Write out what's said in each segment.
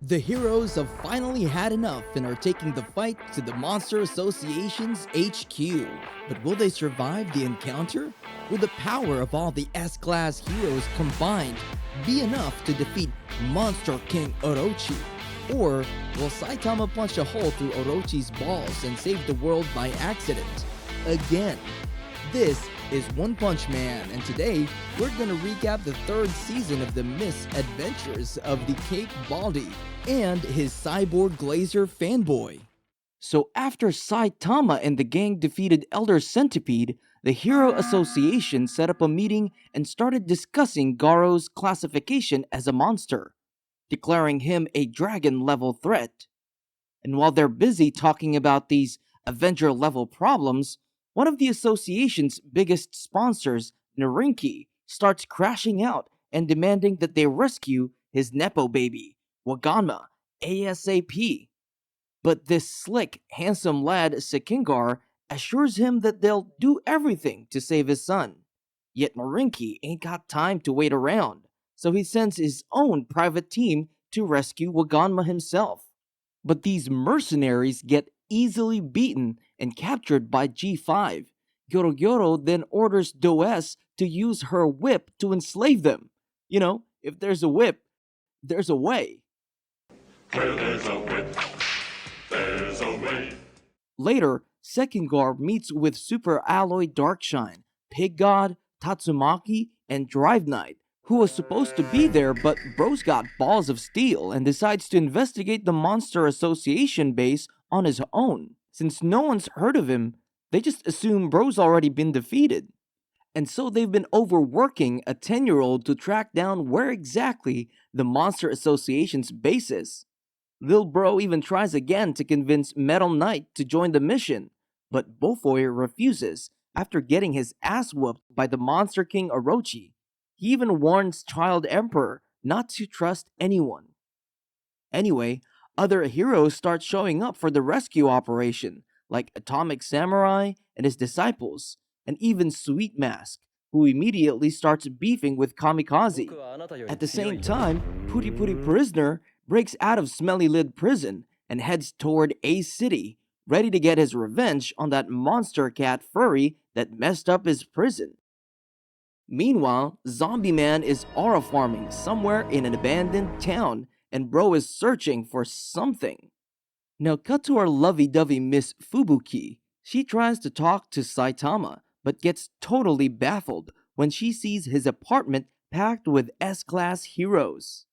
The heroes have finally had enough and are taking the fight to the Monster Association's HQ. But will they survive the encounter? Will the power of all the S-Class heroes combined be enough to defeat Monster King Orochi? Or will Saitama punch a hole through Orochi's balls and save the world by accident? Again. This is One Punch Man, and today we're gonna recap the third season of the misadventures of the Cape Baldy and his cyborg glazer fanboy. So after Saitama and the gang defeated Elder Centipede, the Hero Association set up a meeting and started discussing Garou's classification as a monster, declaring him a dragon-level threat. And while they're busy talking about these Avenger-level problems, one of the association's biggest sponsors, Narinki, starts crashing out and demanding that they rescue his Nepo baby, Waganma, ASAP. But this slick, handsome lad, Sekingar, assures him that they'll do everything to save his son. Yet Narinki ain't got time to wait around, so he sends his own private team to rescue Waganma himself. But these mercenaries get easily beaten and captured by G5. Gyoro then orders Does to use her whip to enslave them. You know, if there's a whip, there's a way. Where there's a whip, there's a way. Later, Sekingar meets with Super Alloy Darkshine, Pig God, Tatsumaki, and Drive Knight, who was supposed to be there, but Bro's got balls of steel and decides to investigate the Monster Association base on his own. Since no one's heard of him, they just assume Bro's already been defeated. And so they've been overworking a 10-year-old to track down where exactly the Monster Association's base is. Lil Bro even tries again to convince Metal Knight to join the mission, but Bofoy refuses after getting his ass whooped by the Monster King Orochi. He even warns Child Emperor not to trust anyone. Anyway, other heroes start showing up for the rescue operation, like Atomic Samurai and his disciples, and even Sweet Mask, who immediately starts beefing with Kamikaze. At the same time, Puri Puri Prisoner breaks out of Smelly Lid Prison and heads toward Ace City, ready to get his revenge on that monster cat furry that messed up his prison. Meanwhile, Zombie Man is aura farming somewhere in an abandoned town, and Bro is searching for something. Now cut to our lovey-dovey Miss Fubuki. She tries to talk to Saitama, but gets totally baffled when she sees his apartment packed with S-Class heroes.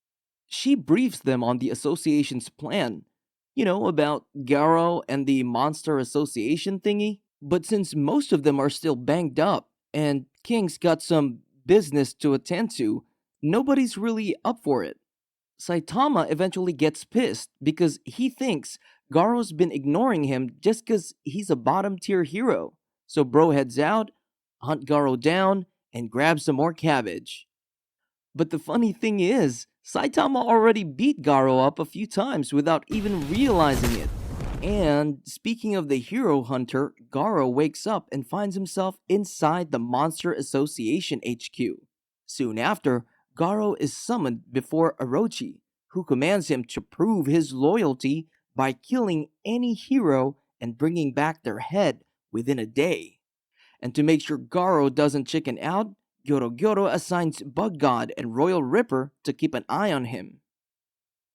She briefs them on the association's plan, about Garou and the Monster Association thingy. But since most of them are still banged up, and King's got some business to attend to, nobody's really up for it. Saitama eventually gets pissed because he thinks Garou's been ignoring him just because he's a bottom tier hero. So Bro heads out, hunt Garou down, and grabs some more cabbage. But the funny thing is, Saitama already beat Garou up a few times without even realizing it. And speaking of the hero hunter, Garou wakes up and finds himself inside the Monster Association HQ. Soon after, Garou is summoned before Orochi, who commands him to prove his loyalty by killing any hero and bringing back their head within a day. And to make sure Garou doesn't chicken out, Gyoro assigns Bug God and Royal Ripper to keep an eye on him.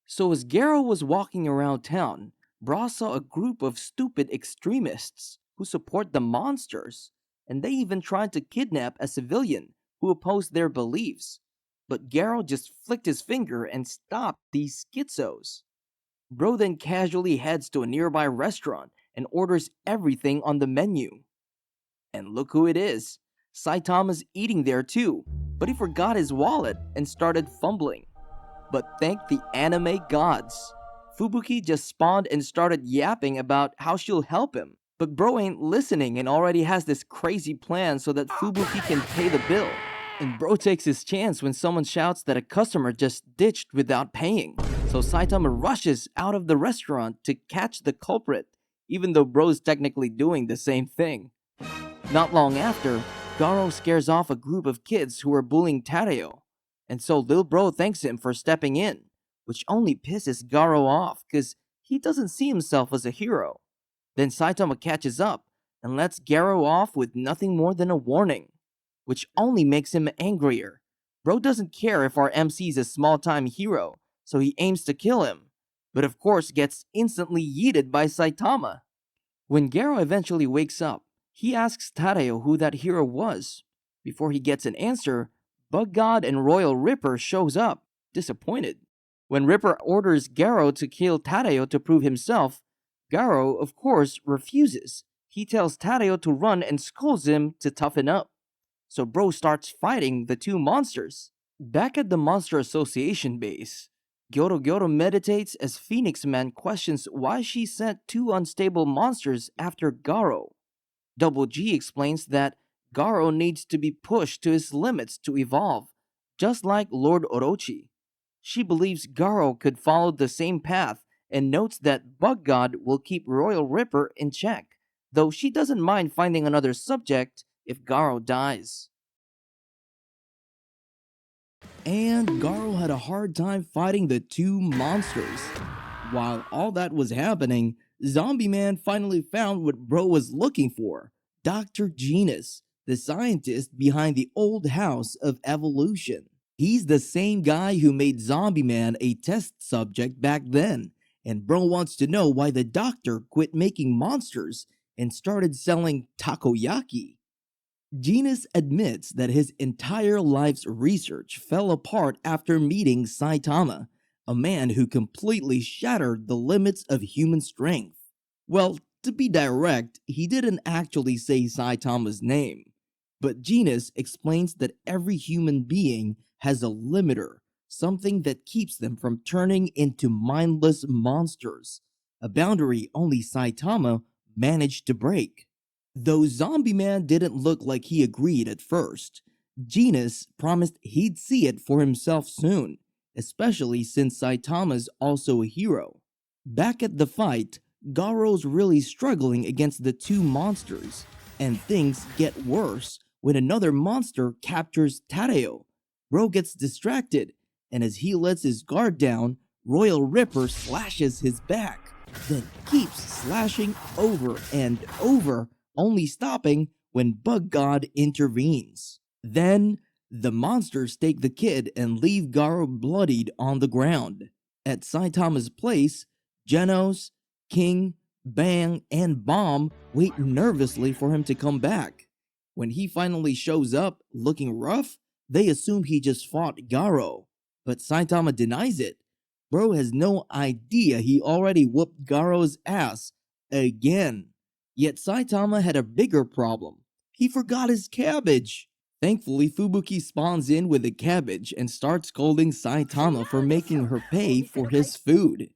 So as Garou was walking around town, Bra saw a group of stupid extremists who support the monsters, and they even tried to kidnap a civilian who opposed their beliefs. But Garou just flicked his finger and stopped these schizos. Bro then casually heads to a nearby restaurant and orders everything on the menu. And look who it is. Saitama's eating there too, but he forgot his wallet and started fumbling. But thank the anime gods. Fubuki just spawned and started yapping about how she'll help him. But Bro ain't listening and already has this crazy plan so that Fubuki can pay the bill. And Bro takes his chance when someone shouts that a customer just ditched without paying. So Saitama rushes out of the restaurant to catch the culprit, even though Bro's technically doing the same thing. Not long after, Garou scares off a group of kids who are bullying Tadeo, and so Lil Bro thanks him for stepping in. which only pisses Garou off because he doesn't see himself as a hero. Then Saitama catches up and lets Garou off with nothing more than a warning, which only makes him angrier. Bro doesn't care if our MC's a small-time hero, so he aims to kill him, but of course gets instantly yeeted by Saitama. When Garou eventually wakes up, he asks Tadeo who that hero was. Before he gets an answer, Bug God and Royal Ripper shows up, disappointed. When Ripper orders Garou to kill Tadeo to prove himself, Garou, of course, refuses. He tells Tadeo to run and scolds him to toughen up. So Bro starts fighting the two monsters. Back at the Monster Association base, Gyoro meditates as Phoenix Man questions why she sent two unstable monsters after Garou. Double G explains that Garou needs to be pushed to his limits to evolve, just like Lord Orochi. She believes Garou could follow the same path and notes that Bug God will keep Royal Ripper in check, though she doesn't mind finding another subject if Garou dies. And Garou had a hard time fighting the two monsters. While all that was happening, Zombie Man finally found what Bro was looking for: Dr. Genos, the scientist behind the old house of evolution. He's the same guy who made Zombie Man a test subject back then, and Bro wants to know why the doctor quit making monsters and started selling takoyaki. Genos admits that his entire life's research fell apart after meeting Saitama, a man who completely shattered the limits of human strength. Well, to be direct, he didn't actually say Saitama's name, but Genos explains that every human being has a limiter, something that keeps them from turning into mindless monsters, a boundary only Saitama managed to break. Though Zombie Man didn't look like he agreed at first, Genos promised he'd see it for himself soon, especially since Saitama's also a hero. Back at the fight, Garou's really struggling against the two monsters, and things get worse when another monster captures Tadeo. Bro gets distracted, and as he lets his guard down, Royal Ripper slashes his back, then keeps slashing over and over, only stopping when Bug God intervenes. Then, the monsters take the kid and leave Garou bloodied on the ground. At Saitama's place, Genos, King, Bang, and Bomb wait nervously for him to come back. When he finally shows up, looking rough, they assume he just fought Garou, but Saitama denies it. Bro has no idea he already whooped Garou's ass again. Yet Saitama had a bigger problem. He forgot his cabbage. Thankfully, Fubuki spawns in with a cabbage and starts scolding Saitama for making her pay for his food.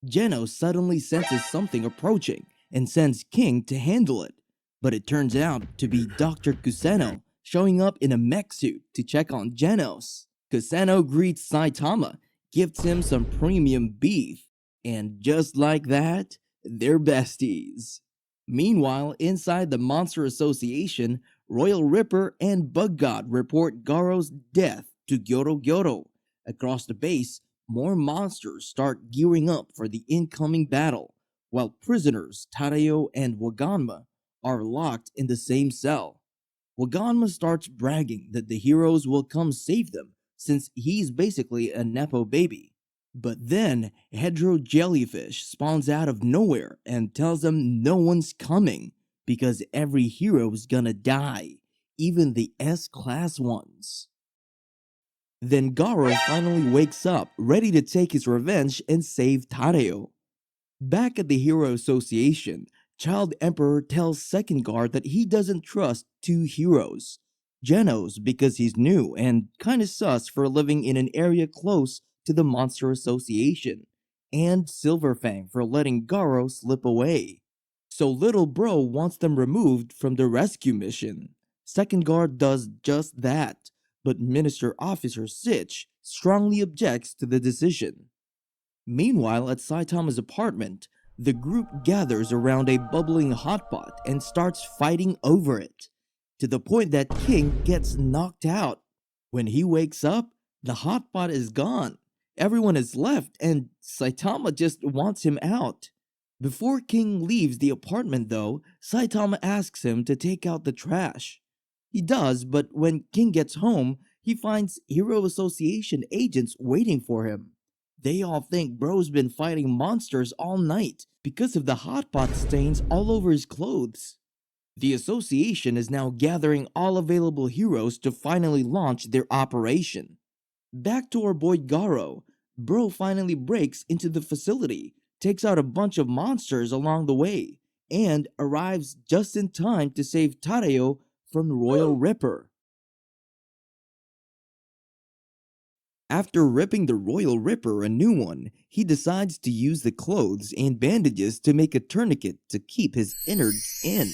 Genos suddenly senses something approaching and sends King to handle it, but it turns out to be Dr. Kuseno showing up in a mech suit to check on Genos. Kuseno greets Saitama, gives him some premium beef, and just like that, they're besties. Meanwhile, inside the Monster Association, Royal Ripper and Bug God report Garou's death to Gyoro. Across the base, more monsters start gearing up for the incoming battle, while prisoners Tadeo and Waganma are locked in the same cell. Waganma starts bragging that the heroes will come save them, since he's basically a Nepo baby. But then, Hedro Jellyfish spawns out of nowhere and tells them no one's coming, because every hero's gonna die, even the S-class ones. Then Garou finally wakes up, ready to take his revenge and save Tadeo. Back at the Hero Association, Child Emperor tells Second Guard that he doesn't trust two heroes. Genos because he's new and kinda sus for living in an area close to the Monster Association, and Silverfang for letting Garou slip away. So Little Bro wants them removed from the rescue mission. Second Guard does just that, but Minister Officer Sitch strongly objects to the decision. Meanwhile, at Saitama's apartment, the group gathers around a bubbling hotpot and starts fighting over it, to the point that King gets knocked out. When he wakes up, the hotpot is gone, Everyone is left, and Saitama just wants him out. Before King leaves the apartment, though, Saitama asks him to take out the trash. He does, but when King gets home, he finds Hero Association agents waiting for him. They all think Bro's been fighting monsters all night because of the hot pot stains all over his clothes. The association is now gathering all available heroes to finally launch their operation. Back to our boy Garou, Bro finally breaks into the facility, takes out a bunch of monsters along the way, and arrives just in time to save Tareo from the Royal Ripper. After ripping the Royal Ripper a new one, he decides to use the clothes and bandages to make a tourniquet to keep his innards in,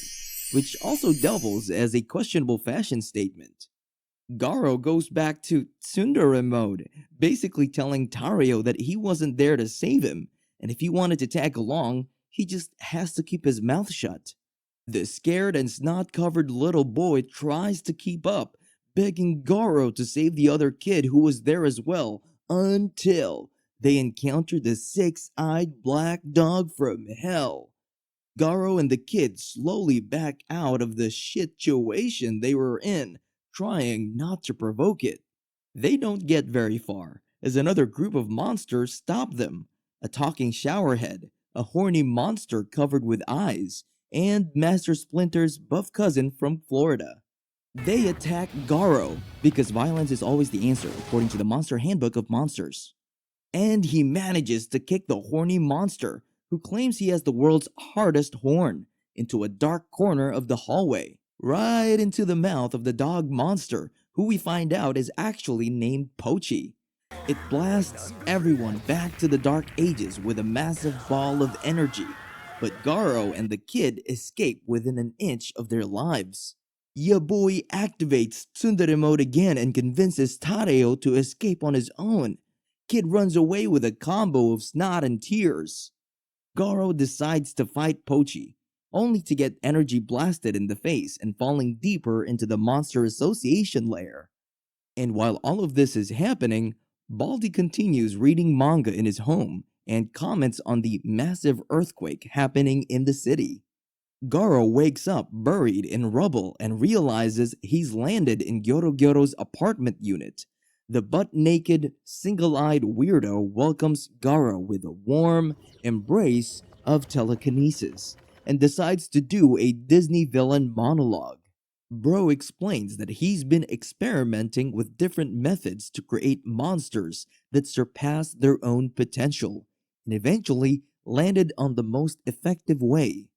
which also doubles as a questionable fashion statement. Garou goes back to tsundere mode, basically telling Tareo that he wasn't there to save him, and if he wanted to tag along, he just has to keep his mouth shut. The scared and snot-covered little boy tries to keep up, begging Garou to save the other kid who was there as well, until they encounter the six-eyed black dog from hell. Garou and the kid slowly back out of the situation they were in, trying not to provoke it. They don't get very far, as another group of monsters stop them. A talking showerhead, a horny monster covered with eyes, and Master Splinter's buff cousin from Florida. They attack Garou, because violence is always the answer, according to the Monster Handbook of Monsters. And he manages to kick the horny monster, who claims he has the world's hardest horn, into a dark corner of the hallway, right into the mouth of the dog monster, who we find out is actually named Pochi. It blasts everyone back to the Dark Ages with a massive ball of energy, but Garou and the kid escape within an inch of their lives. Ya boy activates tsundere mode again and convinces Tareo to escape on his own. Kid runs away with a combo of snot and tears. Garou decides to fight Pochi, only to get energy blasted in the face and falling deeper into the Monster Association lair. And while all of this is happening, Baldi continues reading manga in his home and comments on the massive earthquake happening in the city. Garou wakes up buried in rubble and realizes he's landed in Gyoro's apartment unit. The butt-naked, single-eyed weirdo welcomes Garou with a warm embrace of telekinesis and decides to do a Disney villain monologue. Bro explains that he's been experimenting with different methods to create monsters that surpass their own potential, and eventually landed on the most effective way,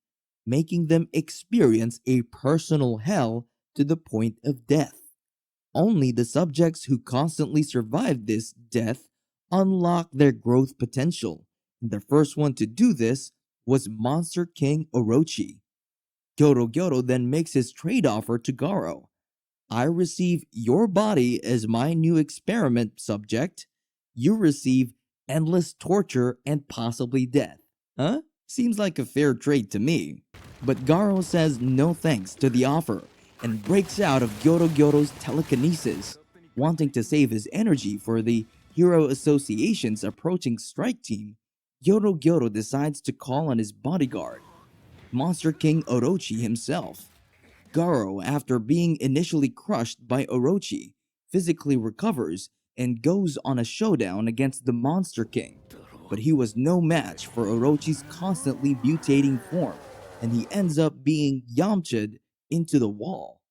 making them experience a personal hell to the point of death. Only the subjects who constantly survive this death unlock their growth potential, and the first one to do this was Monster King Orochi. Gyoro then makes his trade offer to Garou. I receive your body as my new experiment subject. You receive endless torture and possibly death. Huh? Seems like a fair trade to me. But Garou says no thanks to the offer and breaks out of Gyoro's telekinesis, wanting to save his energy for the Hero Association's approaching strike team. Gyoro decides to call on his bodyguard, Monster King Orochi himself. Garou, after being initially crushed by Orochi, physically recovers and goes on a showdown against the Monster King. But he was no match for Orochi's constantly mutating form, and he ends up being Yamcha'd into the wall.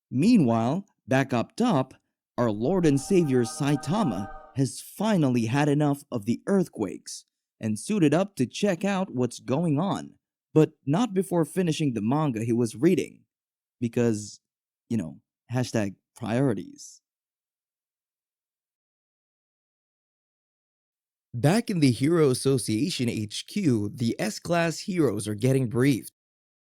Meanwhile, back up top, our Lord and Savior Saitama has finally had enough of the earthquakes and suited up to check out what's going on, but not before finishing the manga he was reading, because, hashtag priorities. Back in the Hero Association HQ, the S-Class heroes are getting briefed.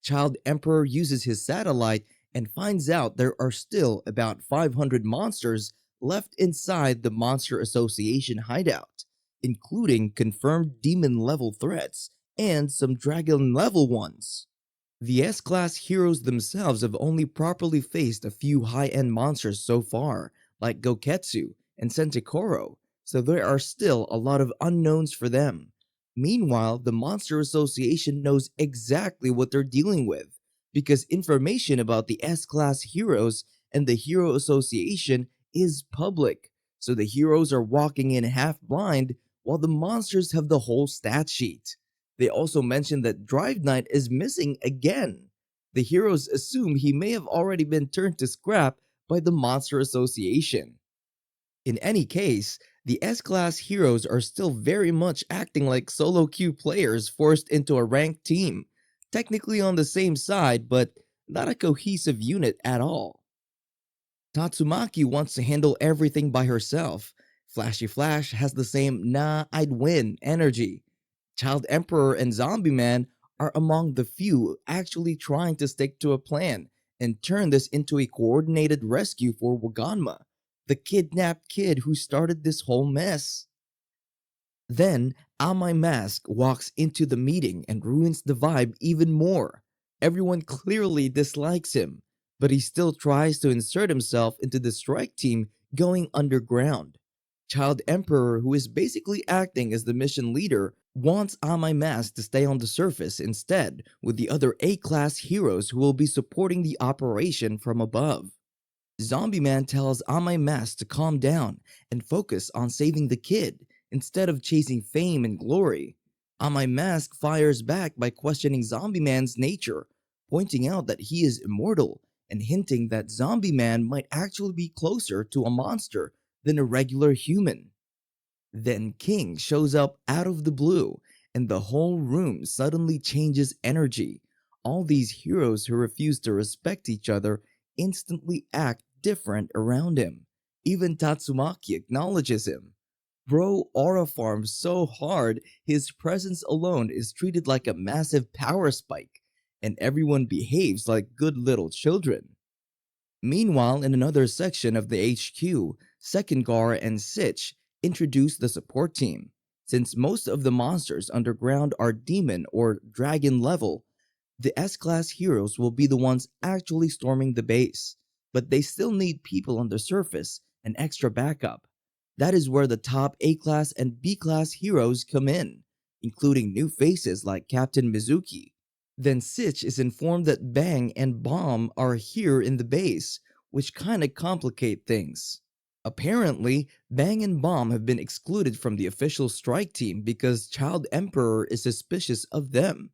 Child Emperor uses his satellite and finds out there are still about 500 monsters left inside the Monster Association hideout, including confirmed demon-level threats and some dragon-level ones. The S-Class heroes themselves have only properly faced a few high-end monsters so far, like Goketsu and Sentikoro, so there are still a lot of unknowns for them. Meanwhile, the Monster Association knows exactly what they're dealing with, because information about the S-Class heroes and the Hero Association is public, so the heroes are walking in half blind while the monsters have the whole stat sheet. They also mention that Drive Knight is missing again. The heroes assume he may have already been turned to scrap by the Monster Association. In any case, the S-Class heroes are still very much acting like solo queue players forced into a ranked team, technically on the same side, but not a cohesive unit at all. Tatsumaki wants to handle everything by herself. Flashy Flash has the same nah, I'd win energy. Child Emperor and Zombie Man are among the few actually trying to stick to a plan and turn this into a coordinated rescue for Waganma, the kidnapped kid who started this whole mess. Then, Amai Mask walks into the meeting and ruins the vibe even more. Everyone clearly dislikes him, but he still tries to insert himself into the strike team going underground. Child Emperor, who is basically acting as the mission leader, wants Amai Mask to stay on the surface instead with the other A-class heroes who will be supporting the operation from above. Zombie Man tells Amai Mask to calm down and focus on saving the kid instead of chasing fame and glory. Amai Mask fires back by questioning Zombie Man's nature, pointing out that he is immortal and hinting that Zombie Man might actually be closer to a monster than a regular human. Then King shows up out of the blue, and the whole room suddenly changes energy. All these heroes who refuse to respect each other instantly act different around him. Even Tatsumaki acknowledges him. Bro aura farms so hard, his presence alone is treated like a massive power spike, and everyone behaves like good little children. Meanwhile, in another section of the HQ, Second Gar and Sitch introduce the support team. Since most of the monsters underground are demon or dragon level, the S-Class heroes will be the ones actually storming the base, but they still need people on the surface and extra backup. That is where the top A-Class and B-Class heroes come in, including new faces like Captain Mizuki. Then Sitch is informed that Bang and Bomb are here in the base, which kinda complicate things. Apparently, Bang and Bomb have been excluded from the official strike team because Child Emperor is suspicious of them.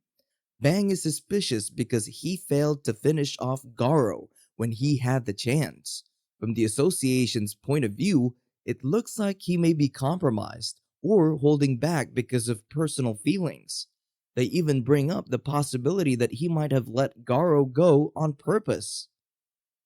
Bang is suspicious because he failed to finish off Garou when he had the chance. From the association's point of view, it looks like he may be compromised or holding back because of personal feelings. They even bring up the possibility that he might have let Garou go on purpose.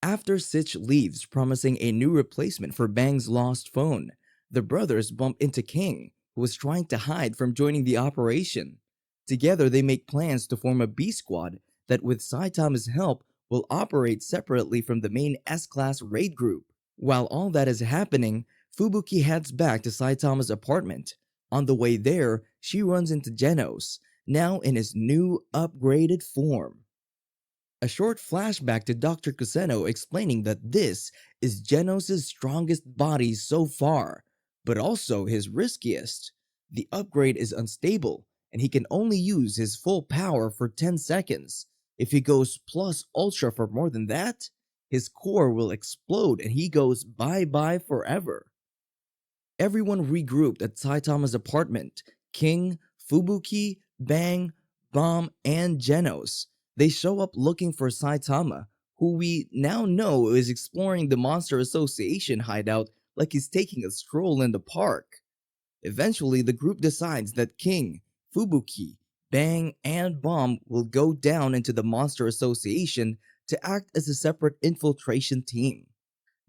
After Sitch leaves promising a new replacement for Bang's lost phone, the brothers bump into King, who was trying to hide from joining the operation. Together they make plans to form a B squad that with Saitama's help will operate separately from the main S-Class raid group. While all that is happening, Fubuki heads back to Saitama's apartment. On the way there, she runs into Genos, now in his new upgraded form. A short flashback to Dr. Kuseno explaining that this is Genos' strongest body so far, but also his riskiest. The upgrade is unstable, and he can only use his full power for 10 seconds. If he goes plus ultra for more than that, his core will explode and he goes bye-bye forever. Everyone regrouped at Saitama's apartment. King, Fubuki, Bang, Bomb, and Genos. They show up looking for Saitama, who we now know is exploring the Monster Association hideout like he's taking a stroll in the park. Eventually, the group decides that King, Fubuki, Bang, and Bomb will go down into the Monster Association to act as a separate infiltration team.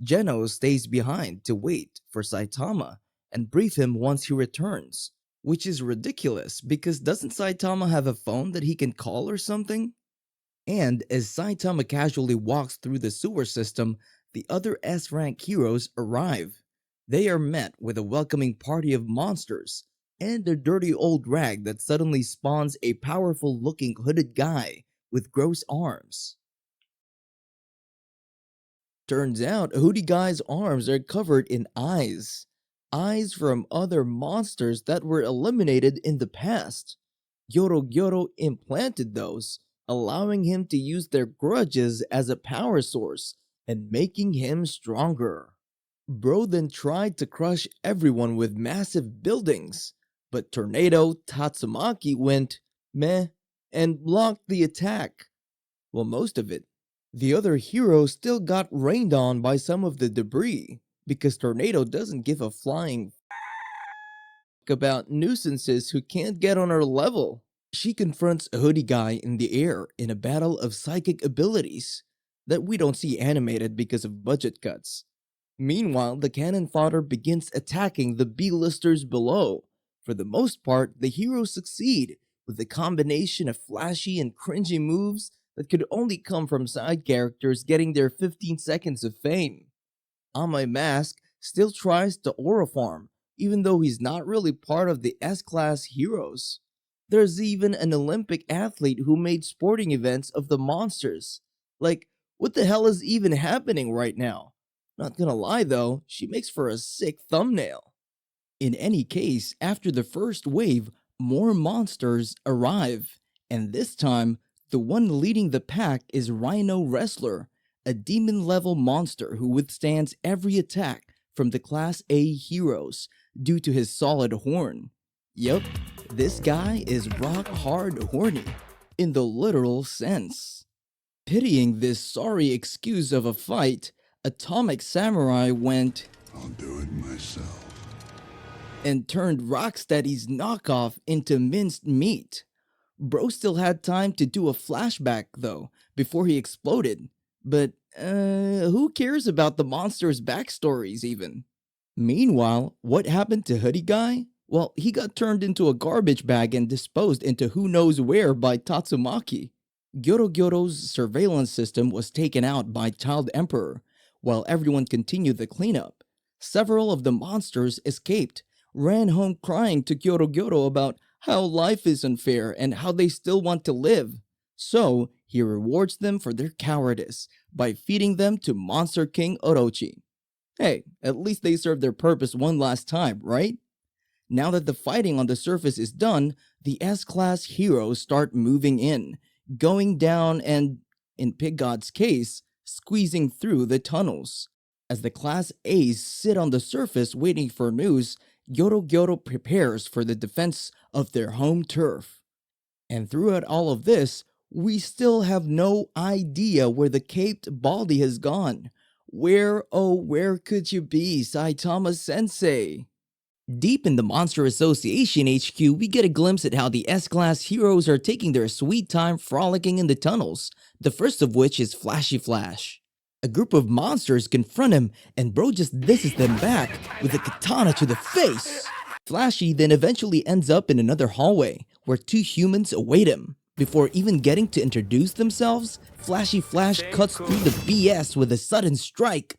Genos stays behind to wait for Saitama and brief him once he returns, which is ridiculous because doesn't Saitama have a phone that he can call or something? And as Saitama casually walks through the sewer system, the other S-rank heroes arrive. They are met with a welcoming party of monsters and a dirty old rag that suddenly spawns a powerful looking hooded guy with gross arms. Turns out, Hoodie Guy's arms are covered in eyes. eyes from other monsters that were eliminated in the past. Gyoro implanted those, allowing him to use their grudges as a power source and making him stronger. Bro then tried to crush everyone with massive buildings, but Tornado Tatsumaki went meh and blocked the attack. Well, most of it. The other heroes still got rained on by some of the debris, because Tornado doesn't give a flying about nuisances who can't get on her level. She confronts a hoodie guy in the air in a battle of psychic abilities that we don't see animated because of budget cuts. Meanwhile, the cannon fodder begins attacking the B-listers below. For the most part, the heroes succeed with a combination of flashy and cringy moves that could only come from side characters getting their 15 seconds of fame. On My Mask still tries to aura farm, even though he's not really part of the S-class heroes. There's even an Olympic athlete who made sporting events of the monsters. Like, what the hell is even happening right now? Not gonna lie though, she makes for a sick thumbnail. In any case, after the first wave, more monsters arrive, and this time, the one leading the pack is Rhino Wrestler, a demon-level monster who withstands every attack from the Class A heroes due to his solid horn. Yup, this guy is rock hard horny, in the literal sense. Pitying this sorry excuse of a fight, Atomic Samurai went, I'll do it myself. and turned Rocksteady's knockoff into minced meat. Bro still had time to do a flashback though, before he exploded. But, who cares about the monster's backstories even? Meanwhile, what happened to Hoodie Guy? Well, he got turned into a garbage bag and disposed into who knows where by Tatsumaki. Gyoro's surveillance system was taken out by Child Emperor, while everyone continued the cleanup. Several of the monsters escaped, ran home crying to Gyoro about how life is unfair and how they still want to live. So, he rewards them for their cowardice by feeding them to Monster King Orochi. Hey, at least they served their purpose one last time, right? Now that the fighting on the surface is done, the S-class heroes start moving in, going down and, in Pig God's case, squeezing through the tunnels. As the Class A's sit on the surface waiting for news, Gyoro prepares for the defense of their home turf. And throughout all of this, we still have no idea where the caped Baldy has gone. Where, oh, where could you be, Saitama Sensei? Deep in the Monster Association HQ, we get a glimpse at how the S-Class heroes are taking their sweet time frolicking in the tunnels, the first of which is Flashy Flash. A group of monsters confront him, and Bro just disses them back with a katana to the face. Flashy then eventually ends up in another hallway, where two humans await him. Before even getting to introduce themselves, Flashy Flash cuts through the BS with a sudden strike.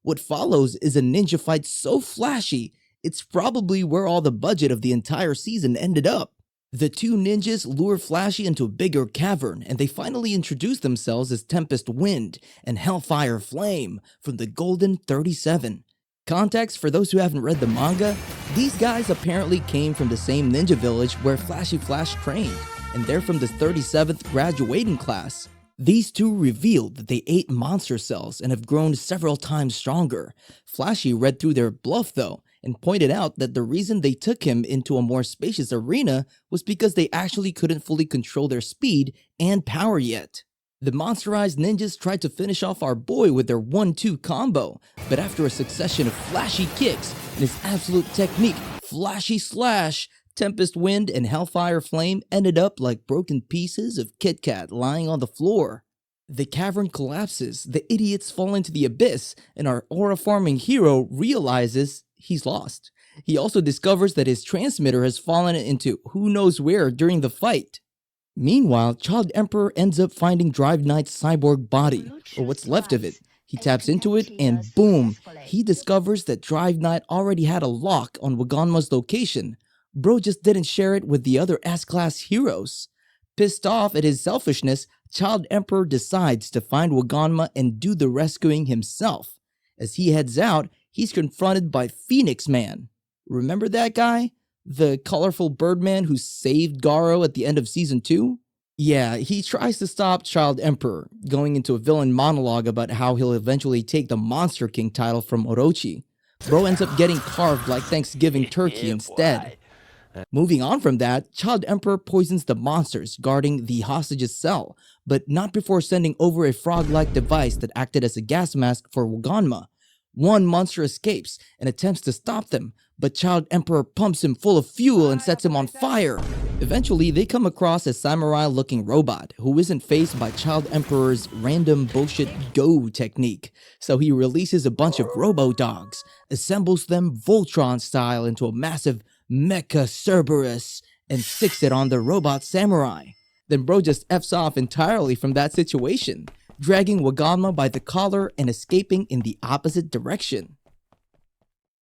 What follows is a ninja fight so flashy, it's probably where all the budget of the entire season ended up. The two ninjas lure Flashy into a bigger cavern, and they finally introduce themselves as Tempest Wind and Hellfire Flame from the Golden 37. Context for those who haven't read the manga, these guys apparently came from the same ninja village where Flashy Flash trained, and they're from the 37th graduating class. These two revealed that they ate monster cells and have grown several times stronger. Flashy read through their bluff though, and pointed out that the reason they took him into a more spacious arena was because they actually couldn't fully control their speed and power yet. The monsterized ninjas tried to finish off our boy with their 1-2 combo, but after a succession of flashy kicks and his absolute technique, Flashy Slash, Tempest Wind and Hellfire Flame ended up like broken pieces of Kit Kat lying on the floor. The cavern collapses, the idiots fall into the abyss, and our aura-farming hero realizes he's lost. He also discovers that his transmitter has fallen into who knows where during the fight. Meanwhile, Child Emperor ends up finding Drive Knight's cyborg body, or what's left of it. He taps into it, and boom, he discovers that Drive Knight already had a lock on Waganma's location. Bro just didn't share it with the other S-Class heroes. Pissed off at his selfishness, Child Emperor decides to find Waganma and do the rescuing himself. As he heads out, he's confronted by Phoenix Man. Remember that guy? The colorful birdman who saved Garou at the end of season 2? Yeah, he tries to stop Child Emperor, going into a villain monologue about how he'll eventually take the Monster King title from Orochi. Bro ends up getting carved like Thanksgiving turkey instead. Moving on from that, Child Emperor poisons the monsters guarding the hostage's cell, but not before sending over a frog-like device that acted as a gas mask for Waganma. One monster escapes and attempts to stop them, but Child Emperor pumps him full of fuel and sets him on fire. Eventually, they come across a samurai-looking robot who isn't faced by Child Emperor's random bullshit go technique, so he releases a bunch of robo-dogs, assembles them Voltron style into a massive Mecha Cerberus, and sticks it on the robot samurai. Then bro just F's off entirely from that situation, dragging Waganma by the collar and escaping in the opposite direction.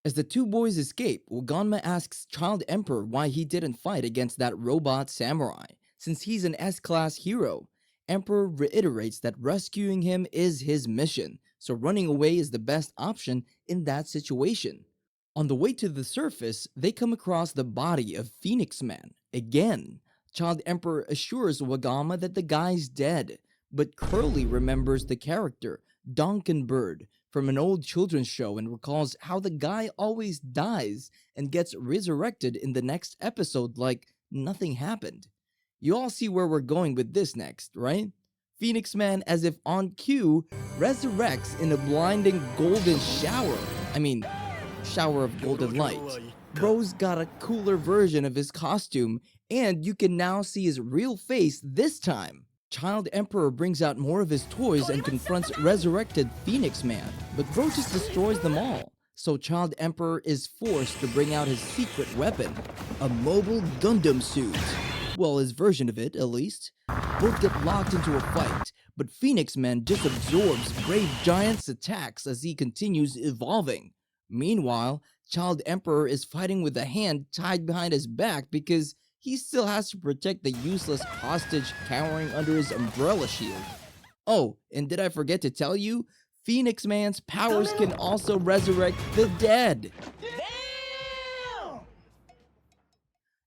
As the two boys escape, Waganma asks Child Emperor why he didn't fight against that robot samurai, since he's an S-class hero. Emperor reiterates that rescuing him is his mission, so running away is the best option in that situation. On the way to the surface, they come across the body of Phoenix Man. Again, Child Emperor assures Waganma that the guy's dead, but Curly remembers the character, Donkenbird, from an old children's show and recalls how the guy always dies and gets resurrected in the next episode like nothing happened. You all see where we're going with this next, right? Phoenix Man, as if on cue, resurrects in a blinding golden shower. Shower of golden light. Bro's got a cooler version of his costume, and you can now see his real face this time. Child Emperor brings out more of his toys and confronts resurrected Phoenix Man, but Bro just destroys them all. So Child Emperor is forced to bring out his secret weapon, a mobile Gundam suit. Well, his version of it, at least. Both get locked into a fight, but Phoenix Man just absorbs Brave Giant's attacks as he continues evolving. Meanwhile, Child Emperor is fighting with a hand tied behind his back because he still has to protect the useless hostage cowering under his umbrella shield. Oh, and did I forget to tell you? Phoenix Man's powers can also resurrect the dead. Damn!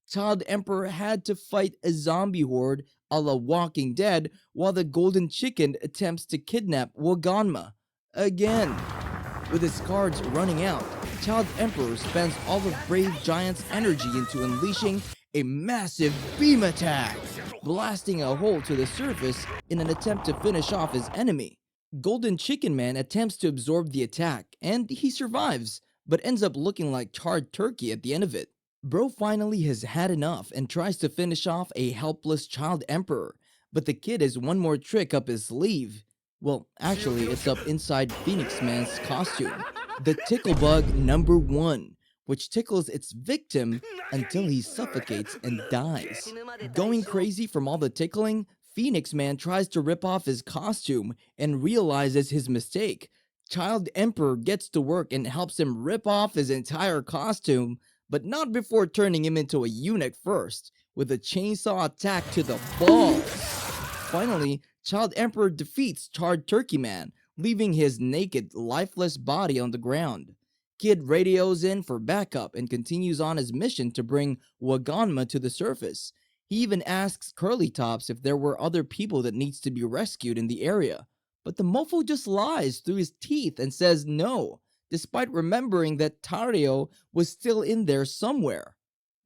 Child Emperor had to fight a zombie horde a la Walking Dead while the Golden Chicken attempts to kidnap Waganma. Again. With his cards running out, Child Emperor spends all of Brave Giant's energy into unleashing a massive beam attack, blasting a hole to the surface in an attempt to finish off his enemy. Golden Chicken Man attempts to absorb the attack, and he survives, but ends up looking like charred turkey at the end of it. Bro finally has had enough and tries to finish off a helpless Child Emperor, but the kid has one more trick up his sleeve. Well, actually, it's up inside Phoenix Man's costume. The Tickle Bug number 1, which tickles its victim until he suffocates and dies. Going crazy from all the tickling, Phoenix Man tries to rip off his costume and realizes his mistake. Child Emperor gets to work and helps him rip off his entire costume, but not before turning him into a eunuch first, with a chainsaw attack to the balls. Finally, Child Emperor defeats Charred Turkey Man, leaving his naked, lifeless body on the ground. Kid radios in for backup and continues on his mission to bring Waganma to the surface. He even asks Curly Tops if there were other people that needs to be rescued in the area. But the mofo just lies through his teeth and says no, despite remembering that Tario was still in there somewhere.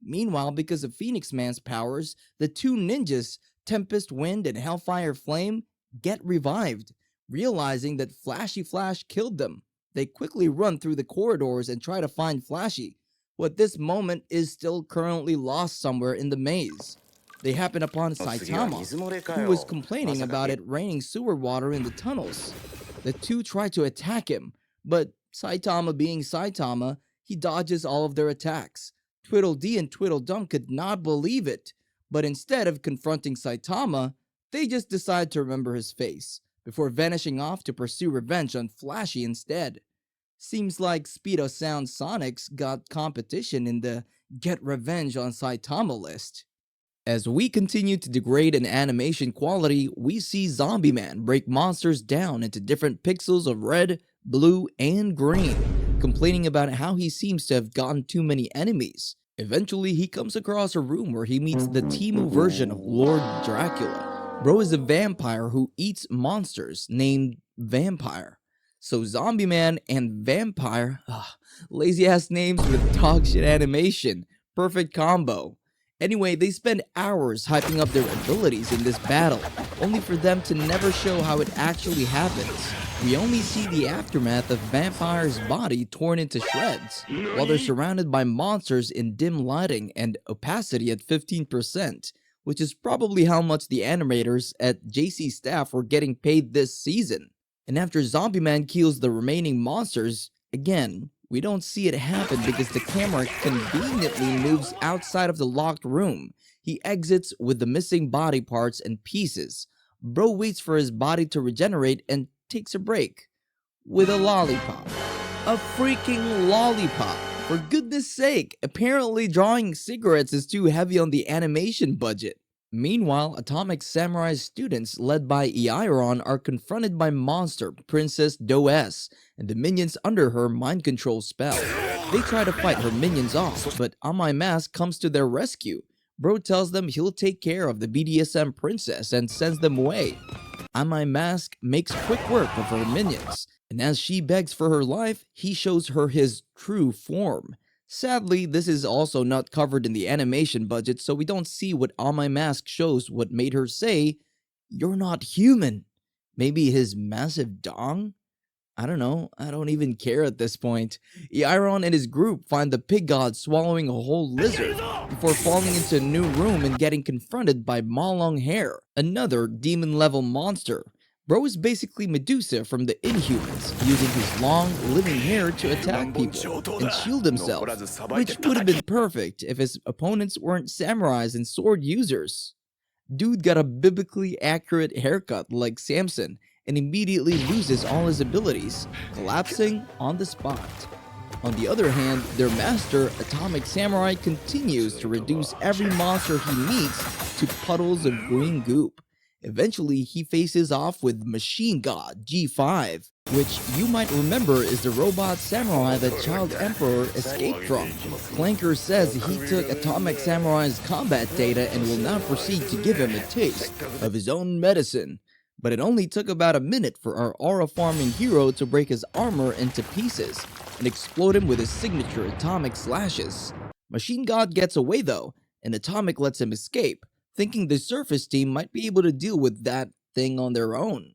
Meanwhile, because of Phoenix Man's powers, the two ninjas, Tempest Wind and Hellfire Flame, get revived. Realizing that Flashy Flash killed them, they quickly run through the corridors and try to find Flashy, who at this moment is still currently lost somewhere in the maze. They happen upon Saitama, who was complaining about it raining sewer water in the tunnels. The two try to attack him, but Saitama being Saitama, he dodges all of their attacks. Tweedledee and Tweedledum could not believe it, but instead of confronting Saitama, they just decide to remember his face, before vanishing off to pursue revenge on Flashy instead. Seems like Speedo Sound Sonics got competition in the Get Revenge on Saitama list. As we continue to degrade in animation quality, we see Zombie Man break monsters down into different pixels of red, blue, and green. complaining about how he seems to have gotten too many enemies. Eventually, he comes across a room where he meets the Timu version of Lord Dracula. Bro is a vampire who eats monsters named Vampire. So Zombie Man and Vampire, lazy ass names with dog shit animation. Perfect combo. Anyway, they spend hours hyping up their abilities in this battle, only for them to never show how it actually happens. We only see the aftermath of Vampire's body torn into shreds, while they're surrounded by monsters in dim lighting and opacity at 15%, which is probably how much the animators at JC staff were getting paid this season. And after Zombie Man kills the remaining monsters, again, we don't see it happen because the camera conveniently moves outside of the locked room. He exits with the missing body parts and pieces. Bro waits for his body to regenerate and takes a break. With a lollipop. A freaking lollipop! For goodness sake, apparently drawing cigarettes is too heavy on the animation budget. Meanwhile, Atomic Samurai's students, led by Iairon, are confronted by Monster, Princess Does, and the minions under her mind control spell. They try to fight her minions off, but Amai Mask comes to their rescue. Bro tells them he'll take care of the BDSM princess and sends them away. Amai Mask makes quick work of her minions, and as she begs for her life, he shows her his true form. Sadly, this is also not covered in the animation budget, so we don't see what Amai Mask shows what made her say, "You're not human." Maybe his massive dong? I don't know, I don't even care at this point. Iairon and his group find the pig god swallowing a whole lizard before falling into a new room and getting confronted by Malong Hair, another demon-level monster. Bro is basically Medusa from the Inhumans, using his long, living hair to attack people and shield himself, which would have been perfect if his opponents weren't samurais and sword users. Dude got a biblically accurate haircut like Samson and immediately loses all his abilities, collapsing on the spot. On the other hand, their master, Atomic Samurai, continues to reduce every monster he meets to puddles of green goop. Eventually, he faces off with Machine God G5, which you might remember is the robot samurai that Child Emperor escaped from. Clanker says he took Atomic Samurai's combat data and will now proceed to give him a taste of his own medicine. But it only took about a minute for our aura-farming hero to break his armor into pieces and explode him with his signature atomic slashes. Machine God gets away though, and Atomic lets him escape, thinking the surface team might be able to deal with that thing on their own.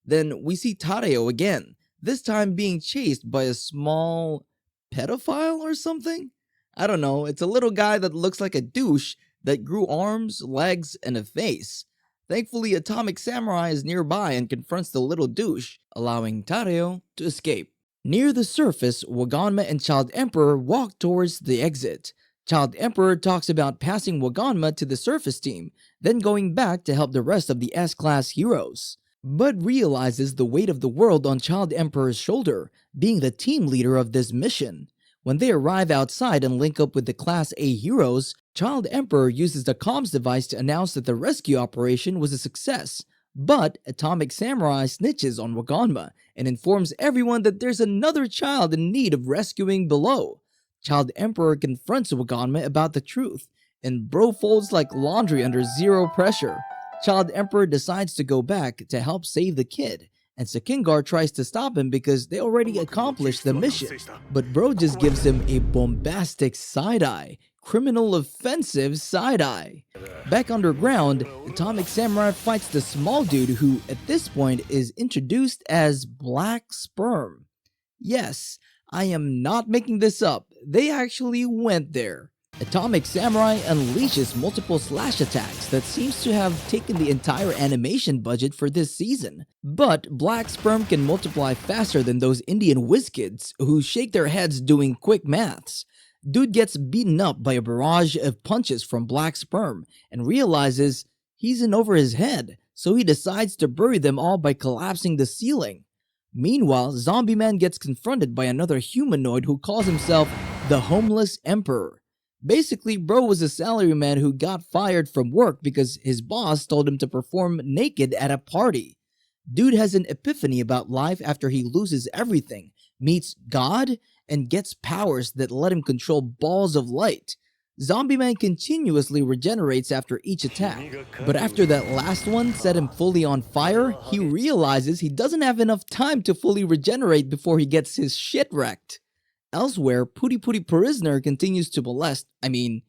Then we see Tadeo again, this time being chased by a small pedophile or something? I don't know, it's a little guy that looks like a douche that grew arms, legs, and a face. Thankfully, Atomic Samurai is nearby and confronts the little douche, allowing Tadeo to escape. Near the surface, Waganma and Child Emperor walk towards the exit. Child Emperor talks about passing Waganma to the surface team, then going back to help the rest of the S-Class heroes, but realizes the weight of the world on Child Emperor's shoulder, being the team leader of this mission. When they arrive outside and link up with the Class A heroes, Child Emperor uses the comms device to announce that the rescue operation was a success, but Atomic Samurai snitches on Waganma and informs everyone that there's another child in need of rescuing below. Child Emperor confronts Waganma about the truth, and bro folds like laundry under zero pressure. Child Emperor decides to go back to help save the kid, and Sekingar tries to stop him because they already accomplished the mission. But bro just gives him a bombastic side-eye, criminal offensive side-eye. Back underground, Atomic Samurai fights the small dude who, at this point, is introduced as Black Sperm. Yes, I am not making this up, they actually went there. Atomic Samurai unleashes multiple slash attacks that seems to have taken the entire animation budget for this season. But Black Sperm can multiply faster than those Indian whiz kids who shake their heads doing quick maths. Dude gets beaten up by a barrage of punches from Black Sperm and realizes he's in over his head, so he decides to bury them all by collapsing the ceiling. Meanwhile, Zombie Man gets confronted by another humanoid who calls himself the Homeless Emperor. Basically, bro was a salaryman who got fired from work because his boss told him to perform naked at a party. Dude has an epiphany about life after he loses everything, meets God, and gets powers that let him control balls of light. Zombie Man continuously regenerates after each attack, but after that last one set him fully on fire, he realizes he doesn't have enough time to fully regenerate before he gets his shit wrecked. Elsewhere, Puri Prisoner continues to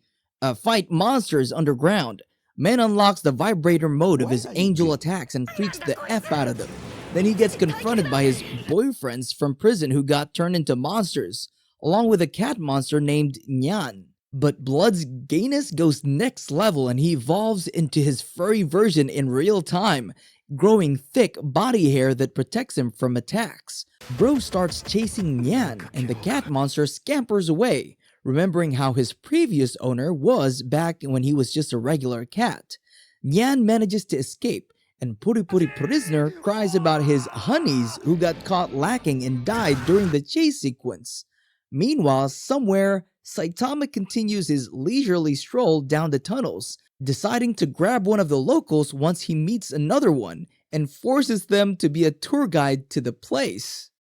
fight monsters underground. Man unlocks the vibrator mode of his angel attacks and freaks the F out of them. Then he gets confronted by his boyfriends from prison who got turned into monsters, along with a cat monster named Nyan. But Blood's gayness goes next level and he evolves into his furry version in real time, growing thick body hair that protects him from attacks. Bro starts chasing Nyan and the cat monster scampers away, remembering how his previous owner was back when he was just a regular cat. Nyan manages to escape, and Puri Prisoner cries about his honeys who got caught lacking and died during the chase sequence. Meanwhile, somewhere, Saitama continues his leisurely stroll down the tunnels, deciding to grab one of the locals once he meets another one, and forces them to be a tour guide to the place.